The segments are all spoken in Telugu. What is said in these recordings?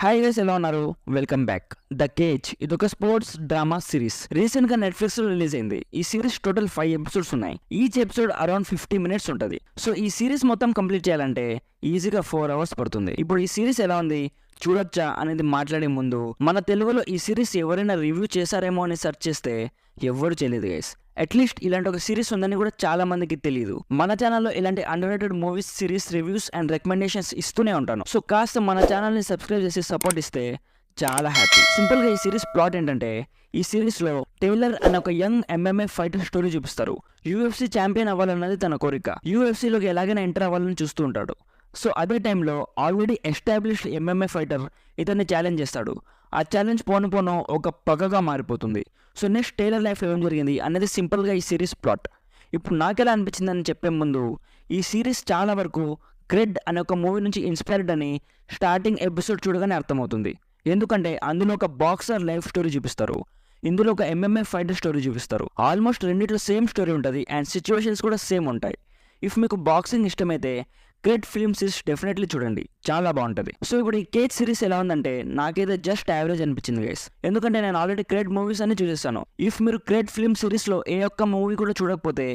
హాయ్ గైస్, ఎలా ఉన్నారు? Welcome back. ద కేజ్ ఇదొక స్పోర్ట్స్ డ్రామా సిరీస్. రీసెంట్ గా నెట్ఫ్లిక్స్ లో రిలీజ్ అయింది. ఈ సిరీస్ టోటల్ 5 ఎపిసోడ్స్ ఉన్నాయి. ఈచ్ ఎపిసోడ్ అరౌండ్ 50 మినిట్స్ ఉంటుంది. సో ఈ సిరీస్ మొత్తం కంప్లీట్ చేయాలంటే ఈజీగా 4 అవర్స్ పడుతుంది. ఇప్పుడు ఈ సిరీస్ ఎలా ఉంది, చూడొచ్చా అనేది మాట్లాడే ముందు మన తెలుగులో ఈ సిరీస్ ఎవరైనా రివ్యూ చేశారేమో అని సెర్చ్ చేస్తే ఎవ్వరు చేయలేదు గైస్. అట్లీస్ట్ ఇలాంటి ఒక సిరీస్ ఉందని కూడా చాలా మందికి తెలియదు. మన ఛానల్లో ఇలాంటి underrated movies, series reviews and recommendations ఇస్తూనే ఉంటాను. సో కాస్త మన ఛానల్ని సబ్స్క్రైబ్ చేసి సపోర్ట్ ఇస్తే చాలా హ్యాపీ. సింపుల్గా ఈ సిరీస్ ప్లాట్ ఏంటంటే, ఈ సిరీస్లో టైలర్ అనే ఒక యంగ్ ఎంఎంఏ ఫైటర్ స్టోరీ చూపిస్తారు. యూఎఫ్సీ ఛాంపియన్ అవ్వాలన్నది తన కోరిక. యూఎఫ్సీలోకి ఎలాగైనా ఎంటర్ అవ్వాలని చూస్తూ ఉంటాడు. సో అదే టైంలో ఆల్రెడీ ఎస్టాబ్లిష్డ్ ఎంఎంఏ ఫైటర్ ఇతన్ని ఛాలెంజ్ చేస్తాడు. ఆ ఛాలెంజ్ పోను ఒక పగగా మారిపోతుంది. సో నెక్స్ట్ టైలర్ లైఫ్ ఏం జరిగింది అనేది సింపుల్గా ఈ సిరీస్ ప్లాట్. ఇప్పుడు నాకెలా అనిపించిందని చెప్పే ముందు, ఈ సిరీస్ చాలా వరకు క్రెడ్ అనే ఒక మూవీ నుంచి ఇన్స్పైర్డ్ అని స్టార్టింగ్ ఎపిసోడ్ చూడగానే అర్థమవుతుంది. ఎందుకంటే అందులో ఒక బాక్సర్ లైఫ్ స్టోరీ చూపిస్తారు, ఇందులో ఒక ఎంఎంఏ ఫైటర్ స్టోరీ చూపిస్తారు. ఆల్మోస్ట్ రెండిట్లో సేమ్ స్టోరీ ఉంటుంది అండ్ సిచ్యువేషన్స్ కూడా సేమ్ ఉంటాయి. ఇఫ్ మీకు బాక్సింగ్ ఇష్టమైతే క్రెడ్ ఫిల్మ్ సిరీస్ డెఫినెట్లీ చూడండి, చాలా బాగుంటుంది. సో ఇప్పుడు ఈ కేజ్ సిరీస్ ఎలా ఉందంటే, నాకైతే జస్ట్ యావరేజ్ అనిపించింది గైస్. ఎందుకంటే నేను ఆల్రెడీ క్రెడ్ మూవీస్ అన్ని చూసేస్తాను. ఇఫ్ మీరు క్రెడ్ ఫిల్మ్ సిరీస్లో ఏ ఒక్క మూవీ కూడా చూడకపోతే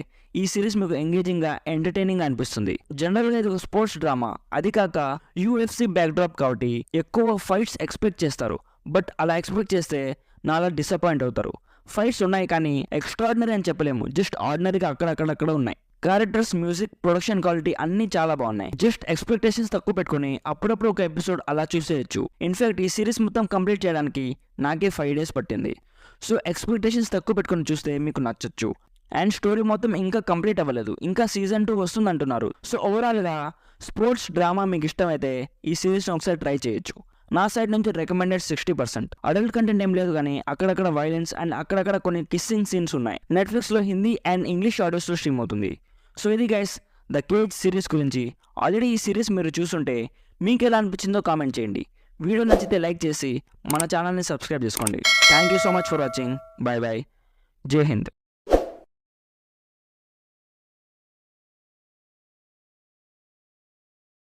ఈ సిరీస్ మీకు ఎంగేజింగ్గా, ఎంటర్టైనింగ్గా అనిపిస్తుంది. జనరల్గా ఇది ఒక స్పోర్ట్స్ డ్రామా, అది కాక యూఎఫ్సీ బ్యాక్డ్రాప్ కాబట్టి ఎక్కువ ఫైట్స్ ఎక్స్పెక్ట్ చేస్తారు. బట్ అలా ఎక్స్పెక్ట్ చేస్తే నాలా డిసప్పాయింట్ అవుతారు. ఫైట్స్ ఉన్నాయి కానీ ఎక్స్ట్రాడినరీ అని చెప్పలేము, జస్ట్ ఆర్డినరీగా అక్కడక్కడ ఉన్నాయి. క్యారెక్టర్స్, మ్యూజిక్, ప్రొడక్షన్ క్వాలిటీ అన్ని చాలా బాగున్నాయి. జస్ట్ ఎక్స్పెక్టేషన్స్ తక్కువ పెట్టుకుని అప్పుడప్పుడు ఒక ఎపిసోడ్ అలా చూసేయచ్చు. ఇన్ఫాక్ట్ ఈ సిరీస్ మొత్తం కంప్లీట్ చేయడానికి నాకే 5 days పట్టింది. సో ఎక్స్పెక్టేషన్స్ తక్కువ పెట్టుకుని చూస్తే మీకు నచ్చచ్చు. అండ్ స్టోరీ మొత్తం ఇంకా కంప్లీట్ అవ్వలేదు, ఇంకా సీజన్ 2 వస్తుంది అంటున్నారు. సో ఓవరాల్గా స్పోర్ట్స్ డ్రామా మీకు ఇష్టమైతే ఈ సిరీస్ని ఒకసారి ట్రై చేయొచ్చు. నా సైడ్ నుంచి రికమెండెడ్ 60%. అడల్ట్ కంటెంట్ ఏం లేదు కానీ అక్కడక్కడ వైలెన్స్ అండ్ అక్కడక్కడ కొన్ని కిస్సింగ్ సీన్స్ ఉన్నాయి. నెట్ఫ్లిక్స్లో హిందీ అండ్ ఇంగ్లీష్ ఆడియోస్లో స్ట్రీమ్ అవుతుంది. సో ఇది గైస్ ద కేజ్ సిరీస్ గురించి. ఆల్రెడీ ఈ సిరీస్ మీరు చూస్తుంటే మీకు ఎలా అనిపించిందో కామెంట్ చేయండి. వీడియో నచ్చితే లైక్ చేసి మన ఛానల్ని సబ్స్క్రైబ్ చేసుకోండి. Thank you so much for watching. Bye bye. జై హింద్.